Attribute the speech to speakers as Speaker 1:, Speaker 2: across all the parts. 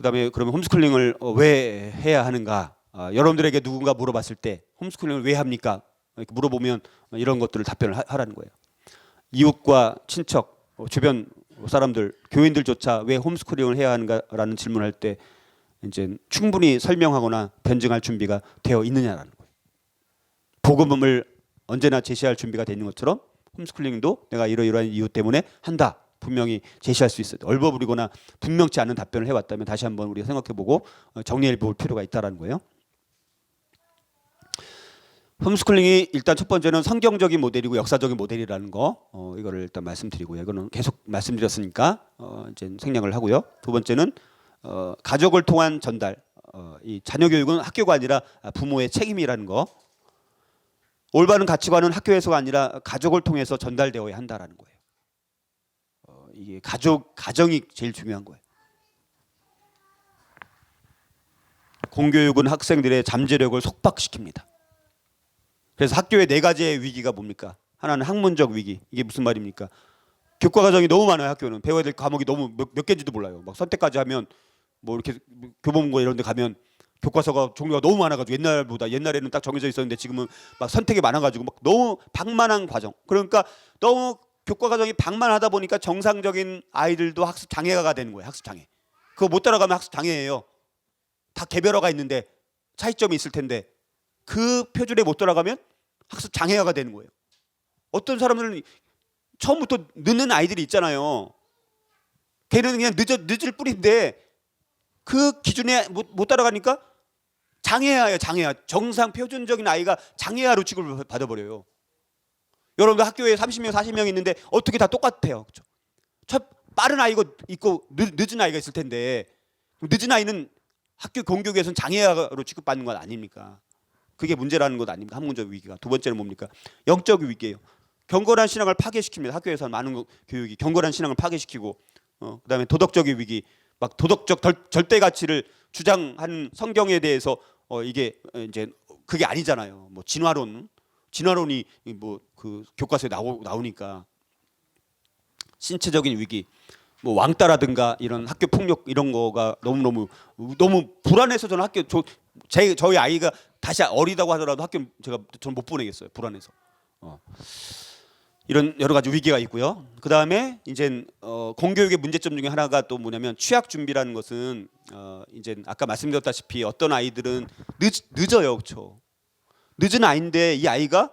Speaker 1: 그다음에 그러면 홈스쿨링을 왜 해야 하는가? 여러분들에게 누군가 물어봤을 때 홈스쿨링을 왜 합니까? 이렇게 물어보면 이런 것들을 답변을 하라는 거예요. 이웃과 친척, 주변 사람들, 교인들조차 왜 홈스쿨링을 해야 하는가라는 질문할 때 이제 충분히 설명하거나 변증할 준비가 되어 있느냐라는 거예요. 복음을 언제나 제시할 준비가 되는 것처럼 홈스쿨링도 내가 이러이러한 이유 때문에 한다. 분명히 제시할 수 있어요. 얼버무리거나 분명치 않은 답변을 해왔다면 다시 한번 우리가 생각해보고 정리해 볼 필요가 있다는 거예요. 홈스쿨링이 일단 첫 번째는 성경적인 모델이고 역사적인 모델이라는 거 이거를 일단 말씀드리고요. 이거는 계속 말씀드렸으니까 이제 생략을 하고요. 두 번째는 가족을 통한 전달. 이 자녀 교육은 학교가 아니라 부모의 책임이라는 거. 올바른 가치관은 학교에서가 아니라 가족을 통해서 전달되어야 한다라는 거예요. 이게 가정이 제일 중요한 거예요. 공교육은 학생들의 잠재력을 속박시킵니다. 그래서 학교의 네 가지의 위기가 뭡니까? 하나는 학문적 위기. 이게 무슨 말입니까? 교과 과정이 너무 많아요. 학교는 배워야 될 과목이 너무 몇 개인지도 몰라요. 막 선택까지 하면 뭐 이렇게 교보문고 이런 데 가면 교과서가 종류가 너무 많아가지고 옛날에는 딱 정해져 있었는데 지금은 막 선택이 많아가지고 막 너무 방만한 과정. 그러니까 너무 교과 과정이 방만하다 보니까 정상적인 아이들도 학습 장애가 되는 거예요. 학습 장애. 그거 못 따라가면 학습 장애예요. 다 개별화가 있는데 차이점이 있을 텐데 그 표준에 못 따라가면 학습 장애가 되는 거예요. 어떤 사람들은 처음부터 늦는 아이들이 있잖아요. 걔는 그냥 늦을 뿐인데 그 기준에 못 따라가니까 장애아예요. 장애아. 정상 표준적인 아이가 장애아로 취급을 받아버려요. 여러분들 학교에 30명, 40명 있는데 어떻게 다 똑같아요. 그렇죠? 빠른 아이가 있고 늦은 아이가 있을 텐데 늦은 아이는 학교 공교육에서는 장애아로 취급받는 건 아닙니까? 그게 문제라는 것 아닙니까? 학문적 위기가. 두 번째는 뭡니까? 영적 위기예요. 경건한 신앙을 파괴시킵니다. 학교에서 많은 교육이 경건한 신앙을 파괴시키고 그다음에 도덕적인 위기, 막 도덕적 절대 가치를 주장하는 성경에 대해서 이게 이제 그게 아니잖아요. 뭐 진화론이 뭐 그 교과서에 나오니까 신체적인 위기, 뭐 왕따라든가 이런 학교 폭력 이런 거가 너무 불안해서 저는 저희 아이가 다시 어리다고 하더라도 학교 저는 못 보내겠어요. 불안해서. 이런 여러 가지 위기가 있고요. 그 다음에 이제 공교육의 문제점 중에 하나가 또 뭐냐면 취학 준비라는 것은 이제 아까 말씀드렸다시피 어떤 아이들은 늦어요, 그렇죠? 늦은 아이인데 이 아이가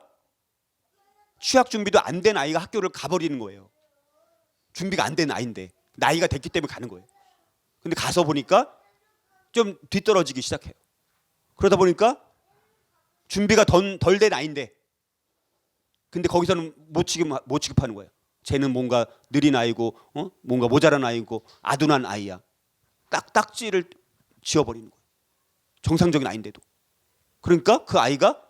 Speaker 1: 취학 준비도 안 된 아이가 학교를 가버리는 거예요. 준비가 안 된 아이인데 나이가 됐기 때문에 가는 거예요. 근데 가서 보니까 좀 뒤떨어지기 시작해요. 그러다 보니까 준비가 덜 된 아이인데 근데 거기서는 못 취급하는 거예요. 쟤는 뭔가 느린 아이고 뭔가 모자란 아이고 아둔한 아이야. 딱지를 지어버리는 거예요. 정상적인 아이인데도. 그러니까 그 아이가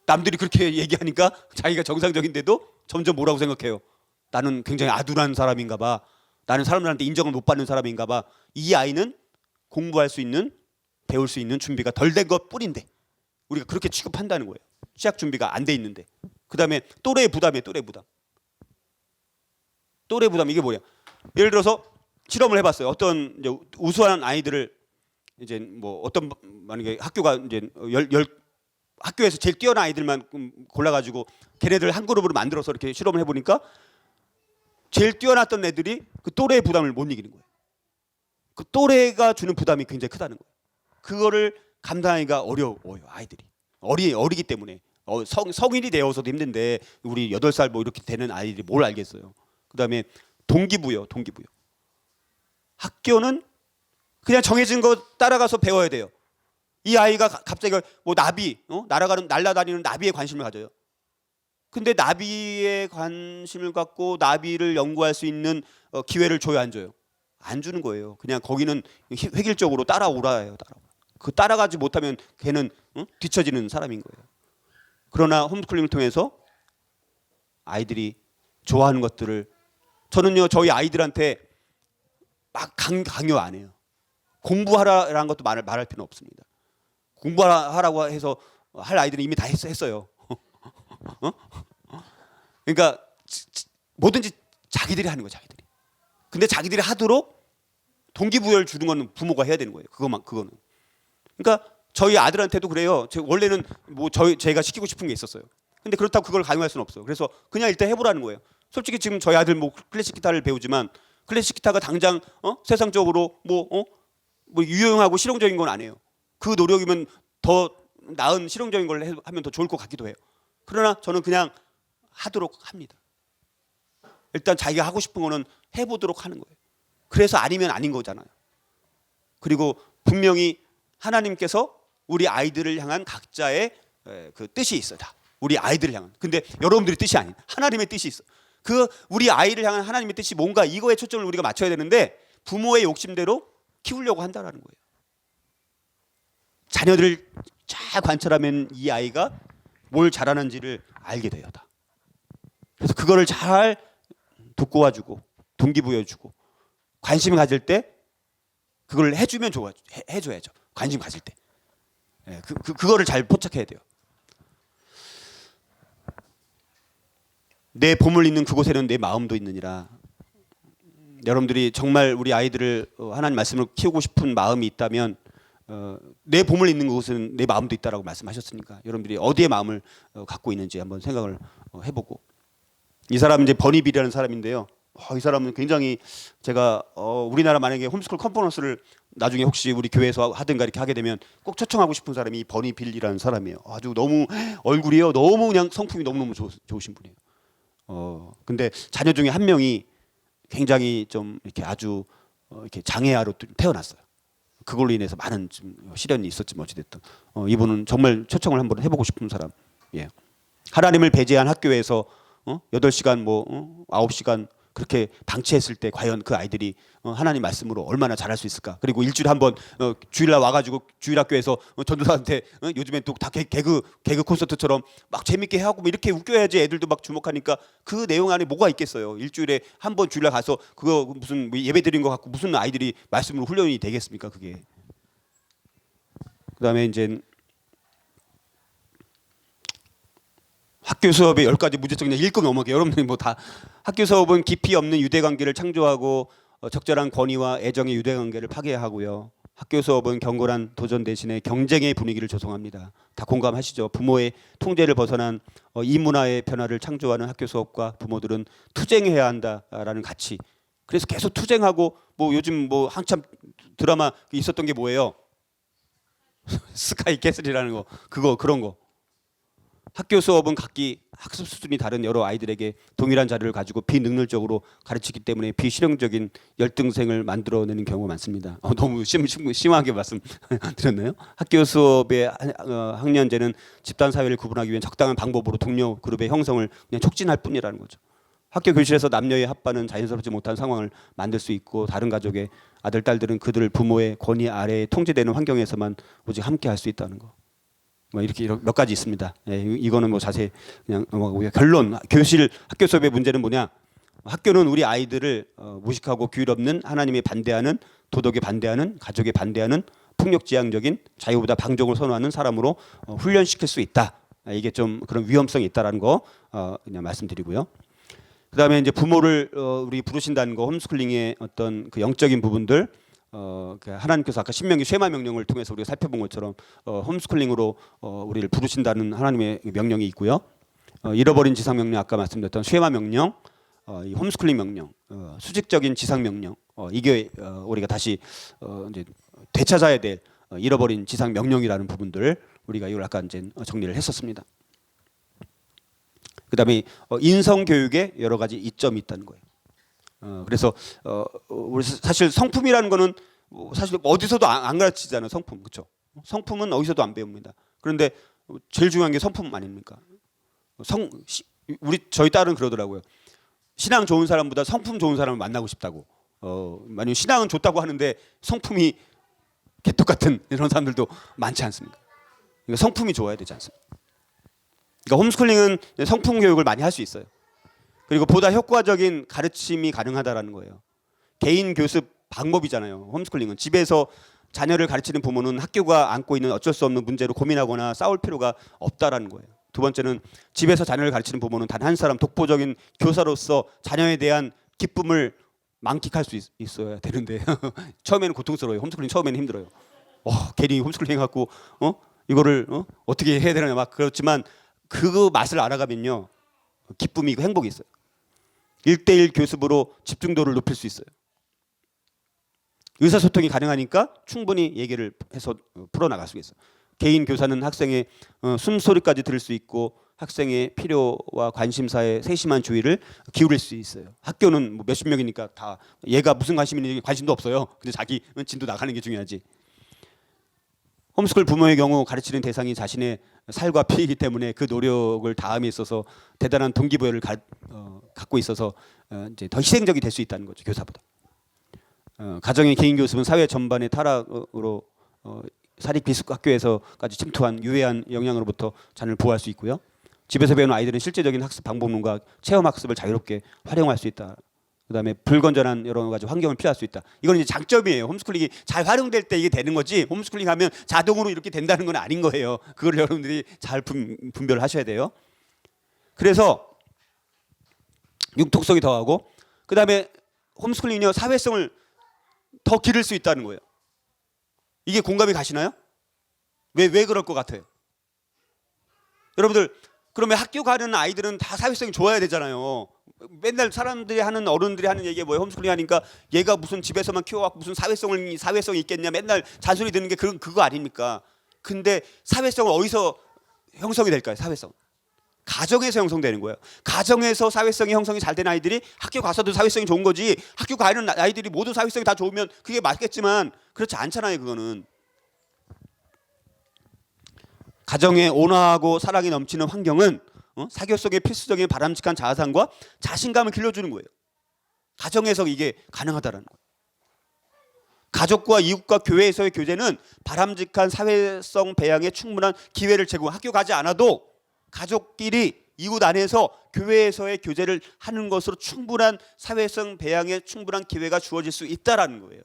Speaker 1: 남들이 그렇게 얘기하니까 자기가 정상적인데도 점점 뭐라고 생각해요? 나는 굉장히 아둔한 사람인가 봐. 나는 사람들한테 인정을 못 받는 사람인가 봐. 이 아이는 공부할 수 있는, 배울 수 있는 준비가 덜 된 것 뿐인데 우리가 그렇게 취급한다는 거예요. 취약 준비가 안 돼 있는데. 그다음에 또래의 부담이에요. 또래 부담 이게 뭐냐? 예를 들어서 실험을 해봤어요. 어떤 이제 우수한 아이들을 이제 뭐 어떤 만약에 학교가 이제 학교에서 제일 뛰어난 아이들만 골라가지고 걔네들 한 그룹으로 만들어서 이렇게 실험을 해보니까 제일 뛰어났던 애들이 그 또래의 부담을 못 이기는 거예요. 그 또래가 주는 부담이 굉장히 크다는 거예요. 그거를 감당하기가 어려워요. 아이들이 어리기 때문에 성인이 되어서도 힘든데 우리 8살 뭐 이렇게 되는 아이들이 뭘 알겠어요. 그다음에 동기부여. 학교는 그냥 정해진 거 따라가서 배워야 돼요. 이 아이가 갑자기 뭐 나비, 날아다니는 나비에 관심을 가져요. 근데 나비에 관심을 갖고 나비를 연구할 수 있는 기회를 줘요, 안 줘요? 안 주는 거예요. 그냥 거기는 획일적으로 따라오라예요. 그 따라가지 못하면 걔는 뒤처지는 사람인 거예요. 그러나 홈스쿨링을 통해서 아이들이 좋아하는 것들을 저는요 저희 아이들한테 막 강요 안 해요. 공부하라라는 것도 말할 필요는 없습니다. 공부하라고 해서 할 아이들은 이미 다 했어요. 그러니까 뭐든지 자기들이 하는 거예요. 근데 자기들이 하도록 동기부여를 주는 건 부모가 해야 되는 거예요. 그거는. 그러니까 저희 아들한테도 그래요. 원래는 뭐 제가 시키고 싶은 게 있었어요. 근데 그렇다고 그걸 강요할 수는 없어요. 그래서 그냥 일단 해보라는 거예요. 솔직히 지금 저희 아들 뭐 클래식 기타를 배우지만 클래식 기타가 당장 세상적으로 뭐 유용하고 실용적인 건 아니에요. 그 노력이면 더 나은 실용적인 걸 하면 더 좋을 것 같기도 해요. 그러나 저는 그냥 하도록 합니다. 일단 자기가 하고 싶은 거는 해보도록 하는 거예요. 그래서 아니면 아닌 거잖아요. 그리고 분명히 하나님께서 우리 아이들을 향한 각자의 그 뜻이 있어요. 다. 우리 아이들을 향한. 근데 여러분들의 뜻이 아닌 하나님의 뜻이 있어. 그 우리 아이를 향한 하나님의 뜻이 뭔가 이거에 초점을 우리가 맞춰야 되는데 부모의 욕심대로 키우려고 한다는 거예요. 자녀들을 잘 관찰하면 이 아이가 뭘 잘하는지를 알게 돼요. 다. 그래서 그거를 잘 돕고와주고 동기부여주고 관심 가질 때 그걸 해주면 해줘야죠. 관심 가질 때. 그거를 잘 포착해야 돼요. 내 봄을 잇는 그곳에는 내 마음도 있느니라. 여러분들이 정말 우리 아이들을 하나님 말씀을 키우고 싶은 마음이 있다면 내 봄을 잇는 그곳에는 내 마음도 있다라고 말씀하셨으니까 여러분들이 어디에 마음을 갖고 있는지 한번 생각을 해보고. 이 사람은 이제 버니빌이라는 사람인데요. 이 사람은 굉장히 제가 우리나라 만약에 홈스쿨 컨퍼런스를 나중에 혹시 우리 교회에서 하든가 이렇게 하게 되면 꼭 초청하고 싶은 사람이 버니빌이라는 사람이에요. 아주 너무 얼굴이요 너무 그냥 성품이 너무너무 좋으신 분이에요. 근데 자녀 중에 한 명이 굉장히 좀 이렇게 아주 이렇게 장애아로 태어났어요. 그걸로 인해서 많은 좀 시련이 있었지만 어찌됐든 이분은 정말 초청을 한번 해보고 싶은 사람. 예. 하나님을 배제한 학교에서 8시간 9시간 그렇게 방치했을 때 과연 그 아이들이 하나님 말씀으로 얼마나 잘할 수 있을까? 그리고 일주일에 한 번 주일날 와가지고 주일학교에서 전도사한테 요즘엔 또 다 개그 콘서트처럼 막 재밌게 하고 이렇게 웃겨야지 애들도 막 주목하니까 그 내용 안에 뭐가 있겠어요? 일주일에 한 번 주일날 가서 그거 무슨 예배 드린 것 같고 무슨 아이들이 말씀으로 훈련이 되겠습니까? 그게. 그다음에 이제 학교 수업에 10가지 무제적 읽고 넘어게 여러분들이 뭐 다 학교 수업은 깊이 없는 유대 관계를 창조하고 적절한 권위와 애정의 유대 관계를 파괴하고요. 학교 수업은 경건한 도전 대신에 경쟁의 분위기를 조성합니다. 다 공감하시죠? 부모의 통제를 벗어난 이 문화의 변화를 창조하는 학교 수업과 부모들은 투쟁해야 한다라는 가치. 그래서 계속 투쟁하고 뭐 요즘 뭐 한참 드라마 있었던 게 뭐예요? 스카이 캐슬이라는 거 그런 거. 학교 수업은 각기 학습 수준이 다른 여러 아이들에게 동일한 자료를 가지고 비능률적으로 가르치기 때문에 비실용적인 열등생을 만들어내는 경우가 많습니다. 너무 심하게 말씀드렸나요? 학교 수업의 학년제는 집단 사회를 구분하기 위한 적당한 방법으로 동료 그룹의 형성을 그냥 촉진할 뿐이라는 거죠. 학교 교실에서 남녀의 합반은 자연스럽지 못한 상황을 만들 수 있고 다른 가족의 아들 딸들은 그들 부모의 권위 아래에 통제되는 환경에서만 오직 함께 할 수 있다는 거. 뭐 이렇게 몇 가지 있습니다. 이거는 뭐 자세히 그냥 넘어가고요. 결론 교실 학교 수업의 문제는 뭐냐? 학교는 우리 아이들을 무식하고 규율 없는 하나님에 반대하는 도덕에 반대하는 가족에 반대하는 폭력지향적인 자유보다 방종을 선호하는 사람으로 훈련시킬 수 있다. 이게 좀 그런 위험성이 있다라는 거 그냥 말씀드리고요. 그다음에 이제 부모를 우리 부르신다는 거 홈스쿨링의 어떤 그 영적인 부분들. 하나님께서 아까 신명기 쇠마 명령을 통해서 우리가 살펴본 것처럼 홈스쿨링으로 우리를 부르신다는 하나님의 명령이 있고요. 잃어버린 지상 명령 아까 말씀드렸던 쇠마 명령, 이 홈스쿨링 명령, 수직적인 지상 명령 이게 우리가 다시 이제 되찾아야 될 잃어버린 지상 명령이라는 부분들 우리가 이걸 아까 이제 정리를 했었습니다. 그다음에 인성 교육에 여러 가지 이점이 있다는 거예요. 그래서 우리 사실 성품이라는 거는 사실 어디서도 안 가르치잖아요. 성품 그렇죠? 성품은 어디서도 안 배웁니다. 그런데 제일 중요한 게 성품 아닙니까? 저희 딸은 그러더라고요. 신앙 좋은 사람보다 성품 좋은 사람을 만나고 싶다고. 만약 신앙은 좋다고 하는데 성품이 개떡 같은 이런 사람들도 많지 않습니까? 그러니까 성품이 좋아야 되지 않습니까? 그러니까 홈스쿨링은 성품 교육을 많이 할 수 있어요. 그리고 보다 효과적인 가르침이 가능하다라는 거예요. 개인 교습 방법이잖아요. 홈스쿨링은 집에서 자녀를 가르치는 부모는 학교가 안고 있는 어쩔 수 없는 문제로 고민하거나 싸울 필요가 없다라는 거예요. 두 번째는 집에서 자녀를 가르치는 부모는 단 한 사람 독보적인 교사로서 자녀에 대한 기쁨을 만끽할 수 있어야 되는데 처음에는 고통스러워요. 홈스쿨링 처음에는 힘들어요. 괜히 홈스쿨링 해갖고 이거를 어떻게 해야 되나 막 그렇지만 그 맛을 알아가면요 기쁨이 있고 행복이 있어요. 1대1 교습으로 집중도를 높일 수 있어요. 의사소통이 가능하니까 충분히 얘기를 해서 풀어나갈 수 있어요. 개인 교사는 학생의 숨소리까지 들을 수 있고 학생의 필요와 관심사에 세심한 주의를 기울일 수 있어요. 학교는 뭐 몇십 명이니까 다 얘가 무슨 관심이 있는지 관심도 없어요. 근데 자기 진도 나가는 게 중요하지. 홈스쿨 부모의 경우 가르치는 대상이 자신의 살과 피이기 때문에 그 노력을 다함에 있어서 대단한 동기부여를 갖고 있어서 이제 더 희생적이 될 수 있다는 거죠. 교사보다. 가정의 개인 교습은 사회 전반의 타락으로 사립 비숙 학교에서까지 침투한 유해한 영향으로부터 자녀를 보호할 수 있고요. 집에서 배우는 아이들은 실제적인 학습 방법론과 체험 학습을 자유롭게 활용할 수 있다. 그다음에 불건전한 여러 가지 환경을 피할 수 있다. 이건 이제 장점이에요. 홈스쿨링이 잘 활용될 때 이게 되는 거지. 홈스쿨링 하면 자동으로 이렇게 된다는 건 아닌 거예요. 그걸 여러분들이 잘 분별을 하셔야 돼요. 그래서 융통성이 더하고 그다음에 홈스쿨링은요 사회성을 더 기를 수 있다는 거예요. 이게 공감이 가시나요? 왜 그럴 것 같아요? 여러분들 그러면 학교 가는 아이들은 다 사회성이 좋아야 되잖아요. 맨날 사람들이 하는 어른들이 하는 얘기가 뭐예요? 홈스쿨링 하니까 얘가 무슨 집에서만 키워갖고 무슨 사회성이 있겠냐 맨날 잔소리 듣는 게 그거 아닙니까? 근데 사회성은 어디서 형성이 될까요? 사회성 가정에서 형성되는 거예요. 가정에서 사회성이 형성이 잘 된 아이들이 학교 가서도 사회성이 좋은 거지. 학교 가는 아이들이 모두 사회성이 다 좋으면 그게 맞겠지만 그렇지 않잖아요. 그거는 가정에 온화하고 사랑이 넘치는 환경은 사교 속의 필수적인 바람직한 자아상과 자신감을 길러주는 거예요. 가정에서 이게 가능하다라는 거예요. 가족과 이웃과 교회에서의 교제는 바람직한 사회성 배양에 충분한 기회를 제공. 학교 가지 않아도 가족끼리 이웃 안에서 교회에서의 교제를 하는 것으로 충분한 사회성 배양에 충분한 기회가 주어질 수 있다라는 거예요.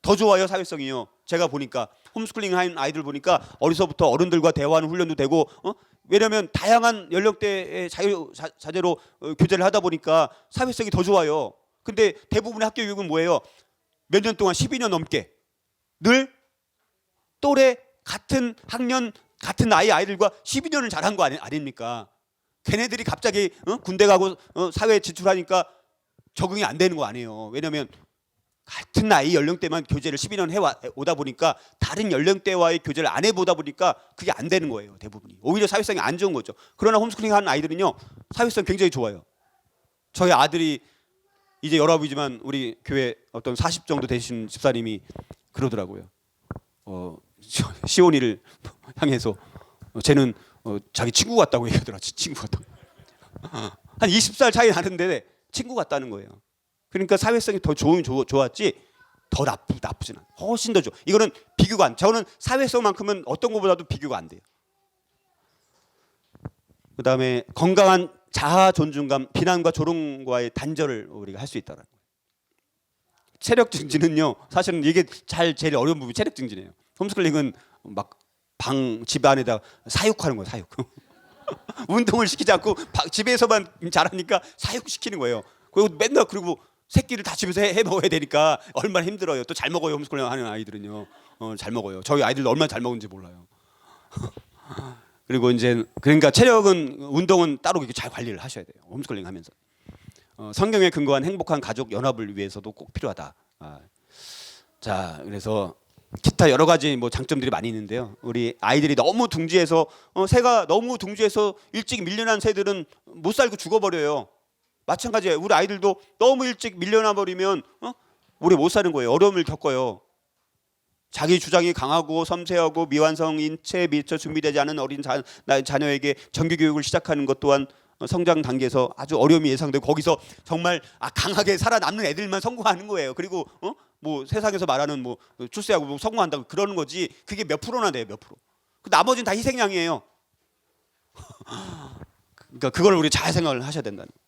Speaker 1: 더 좋아요 사회성이요. 제가 보니까 홈스쿨링 하는 아이들 보니까 어려서부터 어른들과 대화하는 훈련도 되고 왜냐하면 다양한 연령대의 자제로 교제를 하다 보니까 사회성이 더 좋아요. 근데 대부분의 학교 교육은 뭐예요? 몇 년 동안 12년 넘게 늘 또래 같은 학년 같은 나이 아이들과 12년을 잘한 거 아닙니까? 걔네들이 갑자기 군대 가고 사회에 진출하니까 적응이 안 되는 거 아니에요. 왜냐하면 같은 나이 연령대만 교제를 12년 해오다 보니까 다른 연령대와의 교제를 안 해보다 보니까 그게 안 되는 거예요. 대부분이. 오히려 사회성이 안 좋은 거죠. 그러나 홈스쿨링 하는 아이들은요. 사회성 굉장히 좋아요. 저희 아들이 이제 19이지만 우리 교회 어떤 40 정도 되신 집사님이 그러더라고요. 시온이를 향해서 쟤는 자기 친구 같다고 얘기하더라고요. 친구 같다고. 한 20살 차이 나는데 친구 같다는 거예요. 그러니까 사회성이 더 좋았지 더 나쁘진 않아요. 훨씬 더 좋아. 이거는 비교가 안. 저는 사회성만큼은 어떤 것보다도 비교가 안 돼요. 그다음에 건강한 자아 존중감, 비난과 조롱과의 단절을 우리가 할 수 있다는 거예요. 체력 증진은요. 사실은 이게 제일 어려운 부분이 체력 증진이에요. 홈스쿨링은 막 집 안에다 사육하는 거예요. 사육. 운동을 시키지 않고 집에서만 잘하니까 사육시키는 거예요. 그리고 맨날 그리고 새끼를 다 집에서 해 먹어야 되니까 얼마나 힘들어요. 또 잘 먹어요. 홈스쿨링 하는 아이들은요. 잘 먹어요. 저희 아이들도 얼마나 잘 먹는지 몰라요. 그리고 이제 그러니까 체력은 운동은 따로 이렇게 잘 관리를 하셔야 돼요. 홈스쿨링 하면서. 성경에 근거한 행복한 가족 연합을 위해서도 꼭 필요하다. 자, 그래서 기타 여러 가지 뭐 장점들이 많이 있는데요. 우리 아이들이 너무 둥지에서 새가 너무 둥지에서 일찍 밀려난 새들은 못 살고 죽어버려요. 마찬가지예요. 우리 아이들도 너무 일찍 밀려나 버리면 오래 못 사는 거예요. 어려움을 겪어요. 자기 주장이 강하고 섬세하고 미완성인 채 미처 준비되지 않은 어린 자녀에게 정규 교육을 시작하는 것 또한 성장 단계에서 아주 어려움이 예상되고 거기서 정말 강하게 살아남는 애들만 성공하는 거예요. 그리고 뭐 세상에서 말하는 뭐 출세하고 뭐 성공한다고 그러는 거지 그게 몇 프로나 돼요. 몇 프로. 그 나머지는 다 희생양이에요. 그러니까 그걸 우리 잘 생각을 하셔야 된다는 거예요.